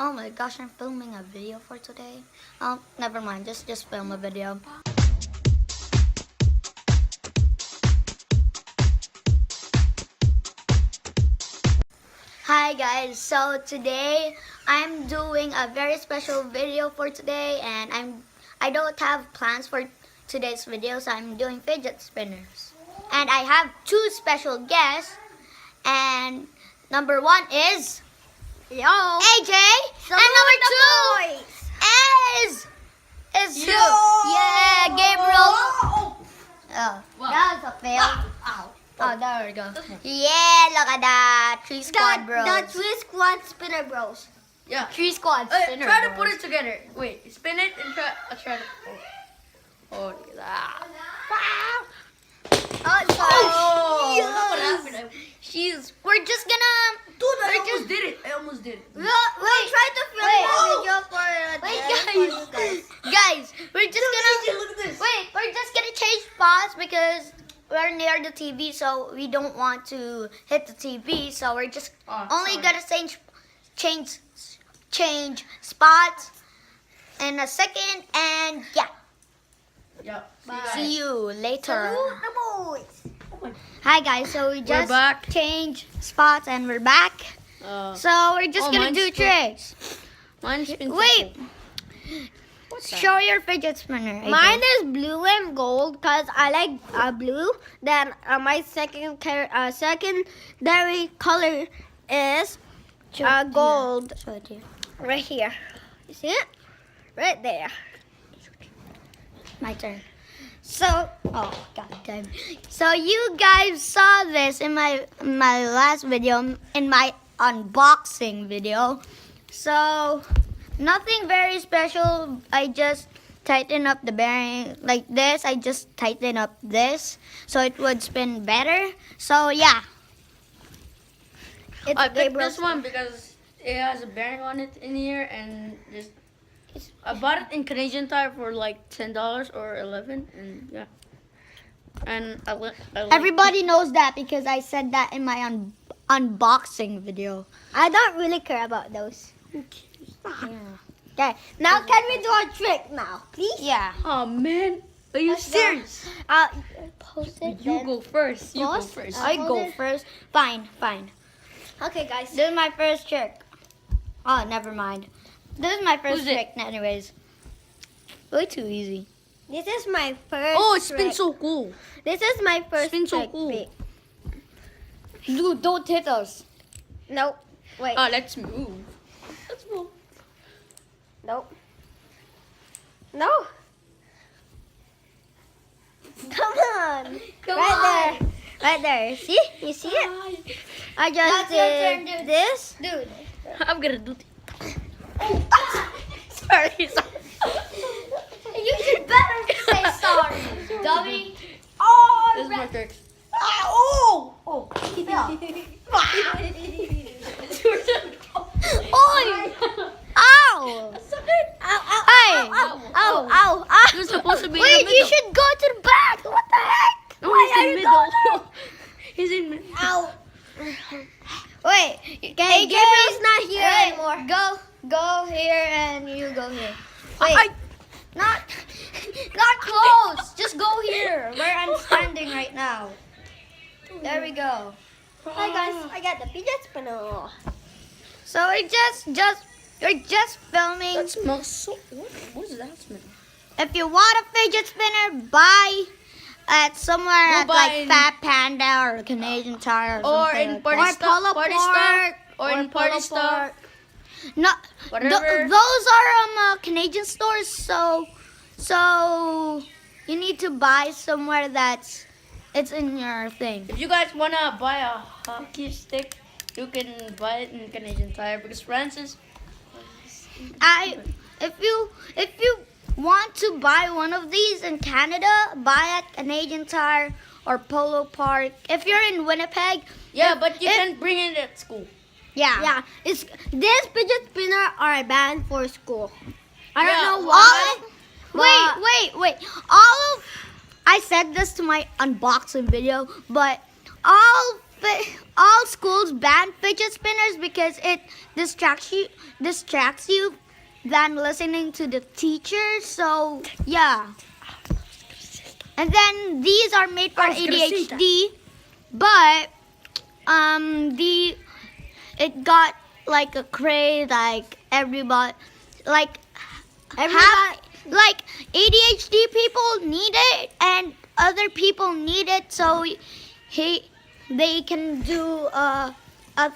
Oh my gosh, I'm filming a video for today. Never mind, just film a video. Hi guys, so today I'm doing a very special video for today, and I don't have plans for today's video, so I'm doing fidget spinners. And I have two special guests, and number one is AJ, and number two is who? Yeah, Gabriel. Oh, that was a fail. Oh, there we go. Yeah, look at that. Three squad bros. The three squad spinner bros. Yeah. Three squad spinner Try to bros. put it together. Wait, spin it and try to. Oh, look at that. Oh, Look what happened. We're just gonna. Dude, I almost did it. We'll try to film a video for Guys, we're just gonna. Look at this. Wait, we're just gonna change spots because we're near the TV, so we don't want to hit the TV. So we're just only gonna change spots in a second, and yeah. Yeah. See you later. the boys. Hi guys, so we just back. changed spots and we're back. So we're just gonna mine's do tricks. Mine's been Wait, show your fidget spinner. AJ. Mine is blue and gold because I like blue. Then my secondary color is gold. Show it here. Right here. You see it? Right there. My turn. So, oh god damn. So you guys saw this in my last video, in my unboxing video. So nothing very special. I just tighten up the bearing like this. I just tighten up this so it would spin better. So yeah. I picked Gabriel's this one because it has a bearing on it in here, and just I bought it in Canadian Tire for like $10 or $11, and yeah. And I like Everybody knows that because I said that in my unboxing video. I don't really care about those. Yeah. Okay, now can we do a trick now, please? Yeah. Oh man, are you serious? I'll post it. You then. go first. You go Pause? first. I Hold go it. first. Fine. Okay, guys. This is my first trick. Oh, never mind. This is my first Who's it? trick, anyways. Way too easy. This is my first. Oh, it's been trick. so cool. This is my first been so trick. cool. Wait. Dude, don't hit us. Nope. Wait. Let's move. Let's move. Nope. No. Come on. Right there. See? You see it? I just That's your turn, did dude. this. Dude. I'm gonna do it. Sorry. You should better say sorry, dummy. This is my trick. Oh! Oh, he fell. Oi! Ow! Hey! Ow. You're supposed to be in Wait, the you middle. should go to the back. What the heck? No, he's in middle. He's in middle. Ow. Wait, Okay, Gabriel's not here anymore. Go here and you go here. Wait, not close. Just go here where I'm standing right now. There we go. Hi guys, I got the fidget spinner. So we're just filming. That smells so. What does that smell? If you want a fidget spinner, buy at somewhere We'll at buy like in- Fat Panda or Canadian Tire or Or something in like Party that. Star. Polo Party Park, Star. Or in Party Polo Star. Park. No, Whatever. those are Canadian stores. So you need to buy somewhere it's in your thing. If you guys wanna buy a hockey stick, you can buy it in Canadian Tire because Francis. If you want to buy one of these in Canada, buy at Canadian Tire or Polo Park. If you're in Winnipeg, Yeah, but you can bring it at school. Yeah, this fidget spinner are banned for school. I don't Yeah, know why. Wait. I said this to my unboxing video, but all schools ban fidget spinners because it distracts you than listening to the teacher. So yeah. And then these are made for ADHD, but it got like a craze, like everybody like ADHD people need it and other people need it, so they can do a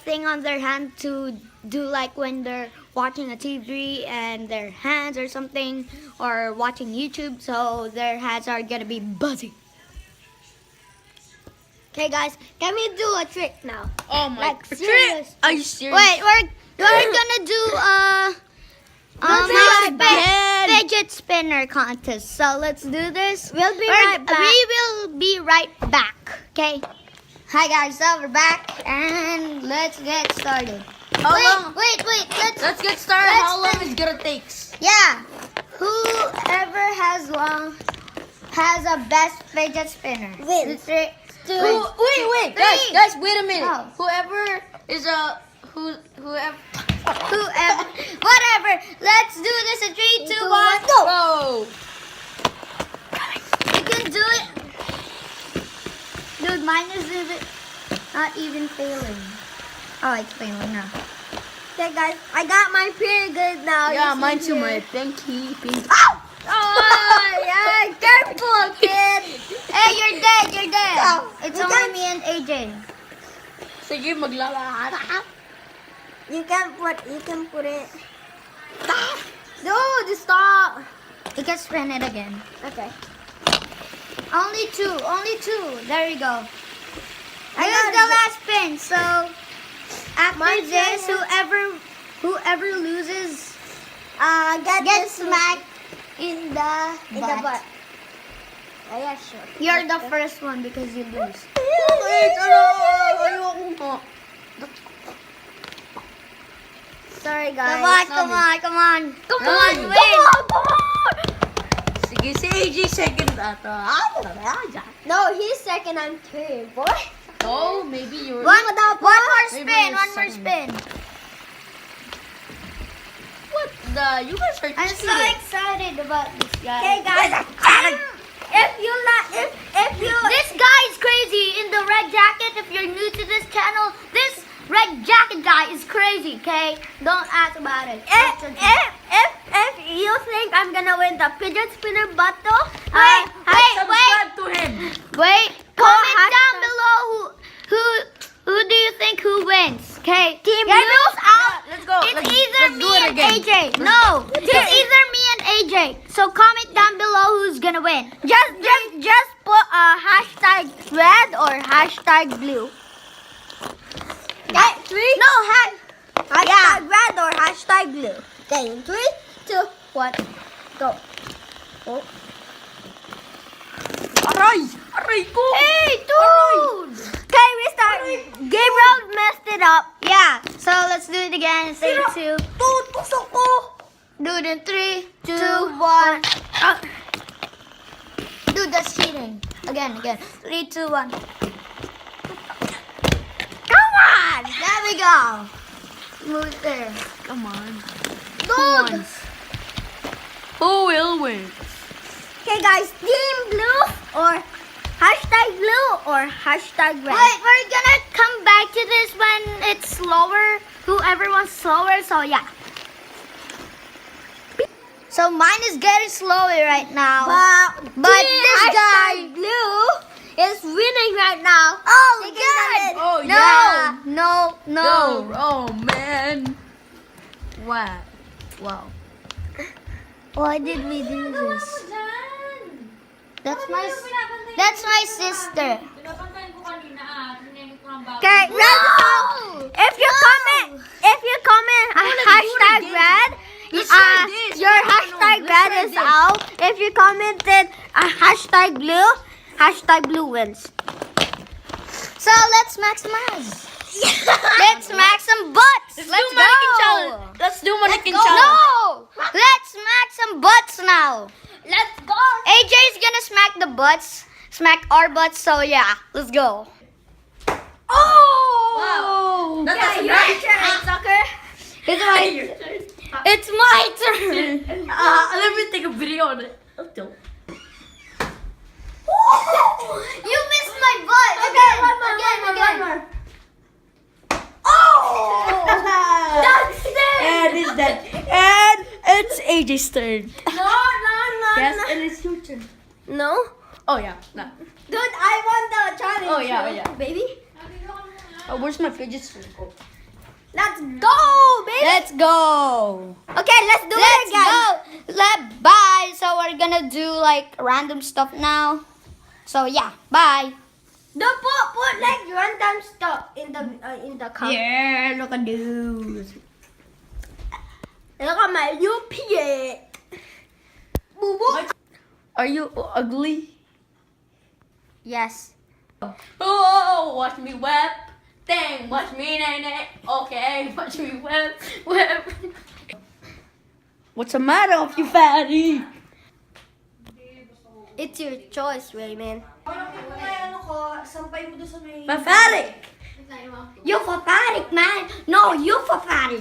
thing on their hand to do, like when they're watching a TV and their hands or something, or watching YouTube, so their hands are gonna be buzzy. Okay, guys, can we do a trick now? Oh my! Like, serious. Are you serious? Wait, we're gonna do fidget spinner contest. So let's do this. We'll be right back. We will be right back. Okay. Hi guys, so we're back and let's get started. Wait. Let's get started. How long is gonna take? Yeah. Whoever has a best fidget spinner. Wins. Wait. Guys, wait a minute. Oh. Whoever is whoever. Whatever. Let's do this in 3, 2, 1, go. Go. You can do it. Dude, mine is not even failing. Oh, it's failing now. Okay, guys, I got mine pretty good now. Yeah, You mine see too. here. My pinky. Ow! Oh, yeah, careful, kid. Hey, you're dead. Oh, It's you only can't- me and AJ. Sige, maglalakad. You can put it. Dude, stop. You can spin it again. Okay. Only two. There you go. I This is got the it. last spin. So after Mine's this, right whoever loses Get gets this smacked in the in butt. the butt. Oh, yeah, sure. You're the first one because you lose. Sorry, guys. Come on, Ay. win. Sige, si AJ second ato. No, he's second. I'm third, boy. Oh, maybe you're. One more Maybe spin. you're One more second. spin. What the? You guys are I'm so cheating. excited about this guy. Okay, guys. If you This guy is crazy in the red jacket. If you're new to this channel, this red jacket guy is crazy. Okay, don't ask about it. if you think I'm gonna win the fidget spinner battle, Subscribe to him. Wait. Comment down below who do you think who wins? Okay, Team Gabriel's out. Let's go. It's Let's either do me it and again. AJ. No, it's either me and AJ. So comment down below who's gonna win. just put hashtag red or hashtag blue. Three? No, Hashtag red or hashtag blue. Okay, in 3, 2, 1, go. Oh. Aray ko. Hey, dude. Okay, we start. Gabriel messed it up. Yeah. So let's do it again. Say two. Dude, pusok ko. Do it in 3, 2, 2, 1. Dude, that's cheating. Again. 3, 2, 1. Come on. There we go. Move it there. Come on. Dude. Who will win? Okay, guys, team blue or hashtag blue or hashtag red. Wait, we're gonna come back to this when it's slower. Whoever wants slower, so yeah. So mine is getting slower right now. But this guy blue is winning right now. Oh Taking God! the lead. Oh No, yeah. no. No. Oh man. Wow. Why did we do this? That's my sister. Okay, red. If you comment hashtag red, your hashtag red is out. If you commented hashtag blue wins. So let's maximize. Let's smack some butts. Let's do mannequin challenge. Let's do mannequin challenge. No! Let's smack some butts now. Let's go. AJ's gonna smack the butts. Smack our butts, so yeah, let's go. Oh! Oh! That's Yeah, a your turn, sucker. It's my It's my turn. Let me take a video on it. You missed my butt. Okay, one more. Oh! That's it. And it's that. And it's AJ's turn. No. Yes, and it's your turn. No. Oh yeah, no. Dude, I won the challenge. Oh, yeah. Baby. Oh, where's my fidget spinner? Oh. Let's go, baby. Let's go. Okay, let's do it Let's again. go. Bye. So we're gonna do like random stuff now. So yeah, bye. Don't put like random stuff in the cup. Yeah, look at those. Look at my UPA. Boo boo. Are you ugly? Yes. Oh, watch me whip. Dang, watch me nay. Okay, watch me whip. What's the matter with you, fatty? It's your choice, Rayman. Pathetic. You pathetic, man. No, you pathetic.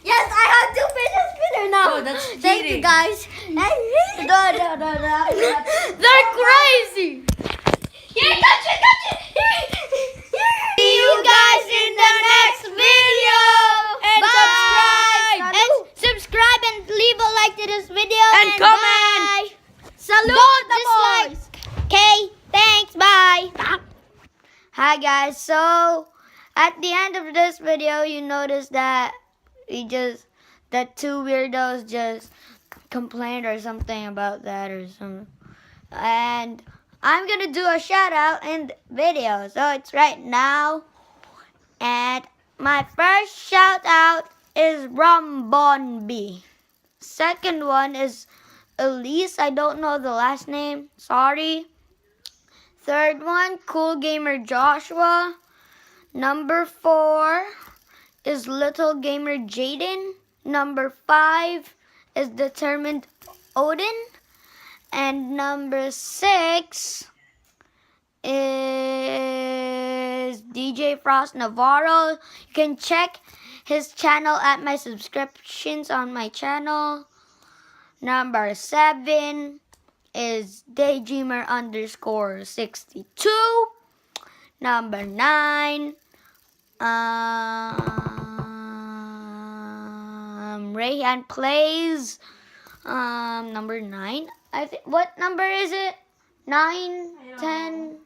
Yes, I have two fidget spinner now. Oh, that's Thank you, cheating. guys. They're crazy. Here, touch it. See you guys in the next video. And Bye. subscribe. And subscribe and leave a like to this video. And comment. Bye. Salute Don't the dislike. boys. Okay, thanks. Bye. Hi guys. So at the end of this video, you notice that that two weirdos just complained or something about that or something. And I'm gonna do a shout out in the video. So it's right now. And my first shout out is Rombonbi. Second one is Elise. I don't know the last name. Sorry. Third one, Cool Gamer Joshua. Number 4 is Little Gamer Jaden. Number 5 is Determined Odin. And number 6 is DJ Frost Navarro. You can check his channel at my subscriptions on my channel. Number 7 is Daydreamer_62. Number 9, Rayhan Plays. Number 9. What number is it? 9, 10,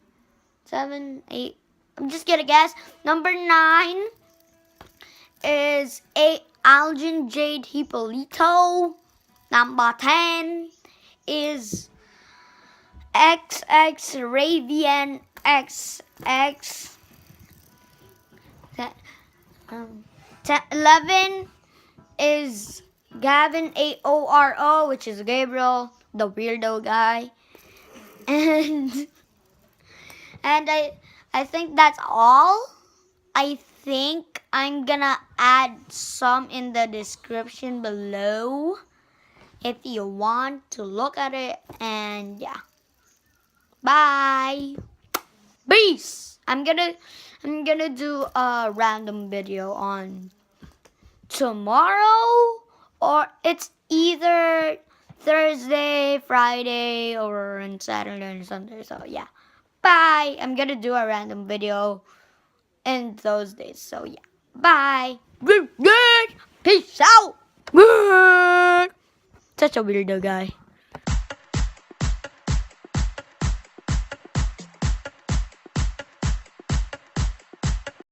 7, 8. I'm just gonna guess. Number 9 is Aldrin, Jade, Hipolito. Number 10 is XX Ravian XX. 11 is Gavin AORO, which is Gabriel, the weirdo guy. And I think that's all. I think I'm gonna add some in the description below if you want to look at it. And yeah. Bye. Peace. I'm gonna do a random video on tomorrow, or it's either Thursday, Friday, or on Saturday and Sunday. So yeah. Bye. I'm gonna do a random video in those days. So yeah. Bye. Peace out. Such a weirdo guy.